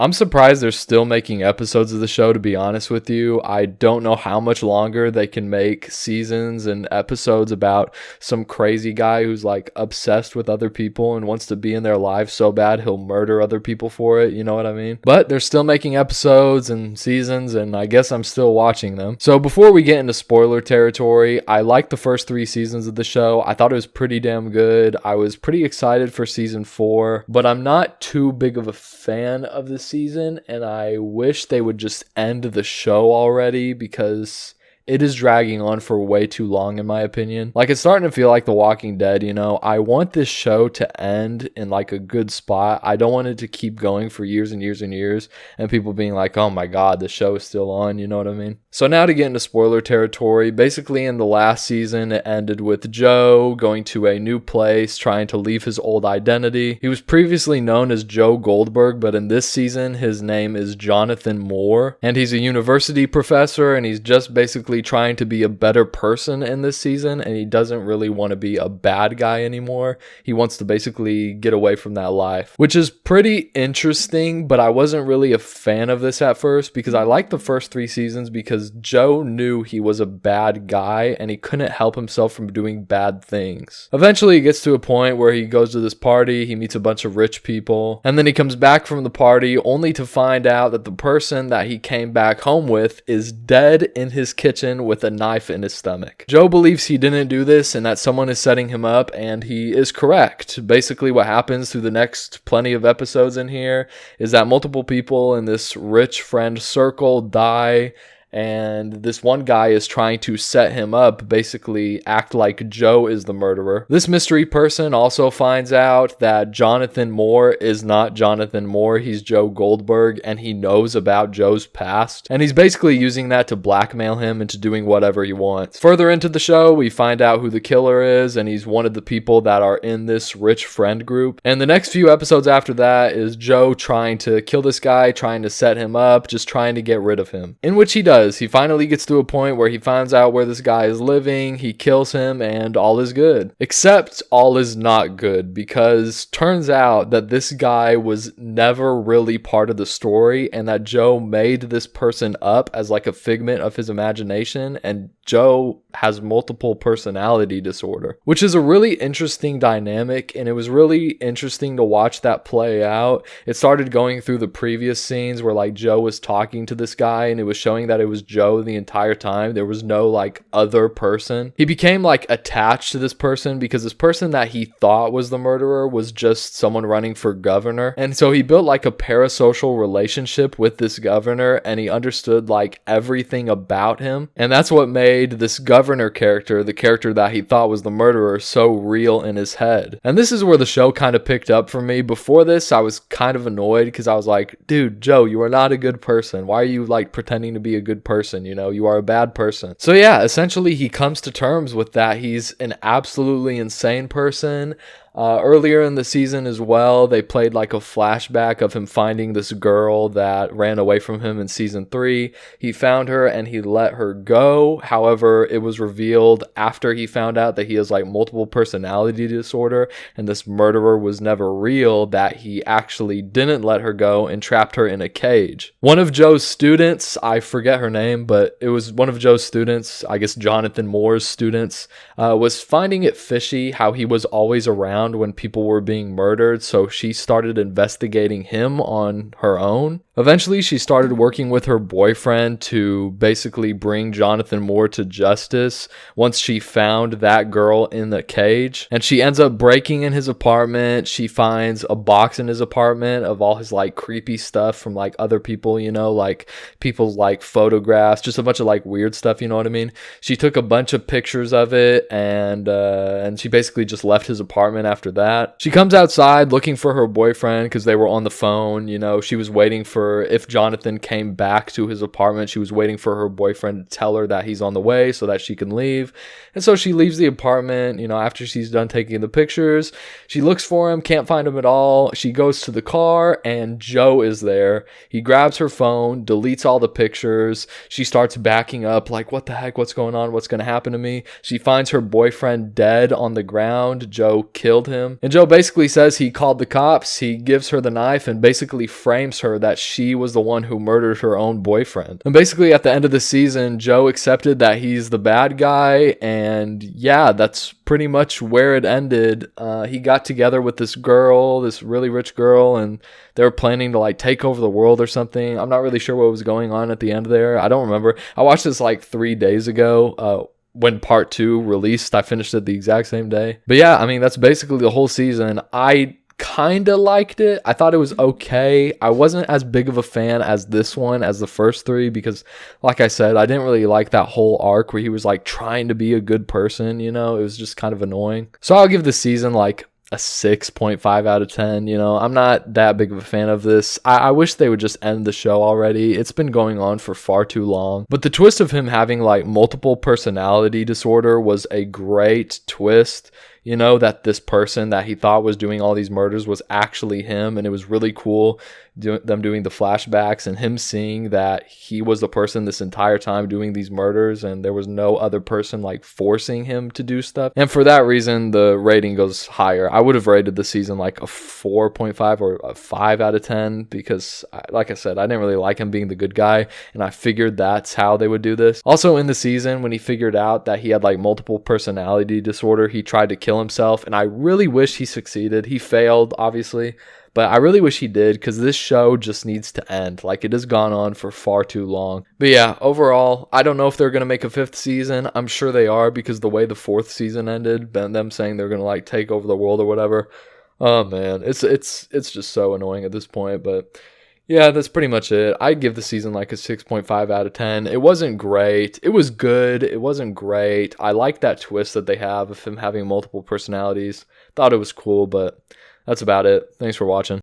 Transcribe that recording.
I'm surprised they're still making episodes of the show, to be honest with you. I don't know how much longer they can make seasons and episodes about some crazy guy who's like obsessed with other people and wants to be in their lives so bad he'll murder other people for it, you know what I mean? But they're still making episodes and seasons, and I guess I'm still watching them. So before we get into spoiler territory, I liked the first 3 seasons of the show. I thought it was pretty damn good. I was pretty excited for season 4, but I'm not too big of a fan of this season, and I wish they would just end the show already because it is dragging on for way too long, in my opinion. Like, it's starting to feel like The Walking Dead, you know? I want this show to end in, like, a good spot. I don't want it to keep going for years and years and years, and people being like, oh my god, the show is still on, you know what I mean? So now to get into spoiler territory, basically in the last season, it ended with Joe going to a new place, trying to leave his old identity. He was previously known as Joe Goldberg, but in this season, his name is Jonathan Moore, and he's a university professor, and he's just basically trying to be a better person in this season, and he doesn't really want to be a bad guy anymore. He wants to basically get away from that life, which is pretty interesting, but I wasn't really a fan of this at first because I liked the first 3 seasons because Joe knew he was a bad guy and he couldn't help himself from doing bad things. Eventually he gets to a point where he goes to this party, he meets a bunch of rich people, and then he comes back from the party only to find out that the person that he came back home with is dead in his kitchen with a knife in his stomach. Joe believes he didn't do this and that someone is setting him up, and he is correct. Basically what happens through the next plenty of episodes in here is that multiple people in this rich friend circle die, and this one guy is trying to set him up, basically act like Joe is the murderer. This mystery person also finds out that Jonathan Moore is not Jonathan Moore, he's Joe Goldberg, and he knows about Joe's past, and he's basically using that to blackmail him into doing whatever he wants. Further into the show, we find out who the killer is, and he's one of the people that are in this rich friend group, and the next few episodes after that is Joe trying to kill this guy, trying to set him up, just trying to get rid of him, in which he does. He finally gets to a point where he finds out where this guy is living, he kills him, and all is good. Except all is not good, because turns out that this guy was never really part of the story, and that Joe made this person up as like a figment of his imagination, and Joe has multiple personality disorder, which is a really interesting dynamic, and it was really interesting to watch that play out. It started going through the previous scenes where like Joe was talking to this guy, and it was showing that it was Joe the entire time. There was no like other person. He became like attached to this person because this person that he thought was the murderer was just someone running for governor, and so he built like a parasocial relationship with this governor, and he understood like everything about him, and that's what made this governor character, the character that he thought was the murderer, so real in his head. And this is where the show kind of picked up for me. Before this, I was kind of annoyed because I was like, dude, Joe, you are not a good person. Why are you like pretending to be a good person? You know, you are a bad person. So yeah, essentially he comes to terms with that. He's an absolutely insane person. Earlier in the season as well, they played like a flashback of him finding this girl that ran away from him in season 3. He found her and he let her go. However, it was revealed after he found out that he has like multiple personality disorder and this murderer was never real, that he actually didn't let her go and trapped her in a cage. One of Joe's students, I forget her name, but it was one of Joe's students, I guess Jonathan Moore's students, was finding it fishy how he was always around when people were being murdered, so she started investigating him on her own. Eventually, she started working with her boyfriend to basically bring Jonathan Moore to justice once she found that girl in the cage. And she ends up breaking in his apartment. She finds a box in his apartment of all his like creepy stuff from like other people, you know, like people's like photographs, just a bunch of like weird stuff, you know what I mean? She took a bunch of pictures of it, and she basically just left his apartment after that. She comes outside looking for her boyfriend because they were on the phone, you know, she was waiting for, if Jonathan came back to his apartment, she was waiting for her boyfriend to tell her that he's on the way so that she can leave. And so she leaves the apartment, you know, after she's done taking the pictures. She looks for him, can't find him at all. She goes to the car and Joe is there. He grabs her phone, deletes all the pictures. She starts backing up like, what the heck, what's going on? What's going to happen to me? She finds her boyfriend dead on the ground. Joe kills killed him. And Joe basically says he called the cops. He gives her the knife and basically frames her that she was the one who murdered her own boyfriend. And basically at the end of the season, Joe accepted that he's the bad guy. And yeah, that's pretty much where it ended. He got together with this girl, this really rich girl, and they were planning to like take over the world or something. I'm not really sure what was going on at the end there. I don't remember. I watched this like 3 days ago. When part 2 released, I finished it the exact same day. But yeah, I mean, that's basically the whole season. I kind of liked it. I thought it was okay. I wasn't as big of a fan as this one, as the first 3, because like I said, I didn't really like that whole arc where he was like trying to be a good person, you know. It was just kind of annoying. So I'll give this season like a 6.5 out of 10. You know, I'm not that big of a fan of this. I wish they would just end the show already. It's been going on for far too long. But the twist of him having like multiple personality disorder was a great twist. You know, that this person that he thought was doing all these murders was actually him. And it was really cool them doing the flashbacks and him seeing that he was the person this entire time doing these murders, and there was no other person like forcing him to do stuff. And for that reason, the rating goes higher. I would have rated the season like a 4.5 or a 5 out of 10 because, like I said, I didn't really like him being the good guy, and I figured that's how they would do this. Also in the season, when he figured out that he had like multiple personality disorder, he tried to kill himself, and I really wish he succeeded. He failed, obviously, but I really wish he did, because this show just needs to end. Like, it has gone on for far too long. But yeah, overall, I don't know if they're going to make a 5th season. I'm sure they are, because the way the 4th season ended, them saying they're going to like take over the world or whatever. Oh man, it's just so annoying at this point. But yeah, that's pretty much it. I'd give the season like a 6.5 out of 10. It wasn't great. It was good. It wasn't great. I like that twist that they have of him having multiple personalities. Thought it was cool, but that's about it. Thanks for watching.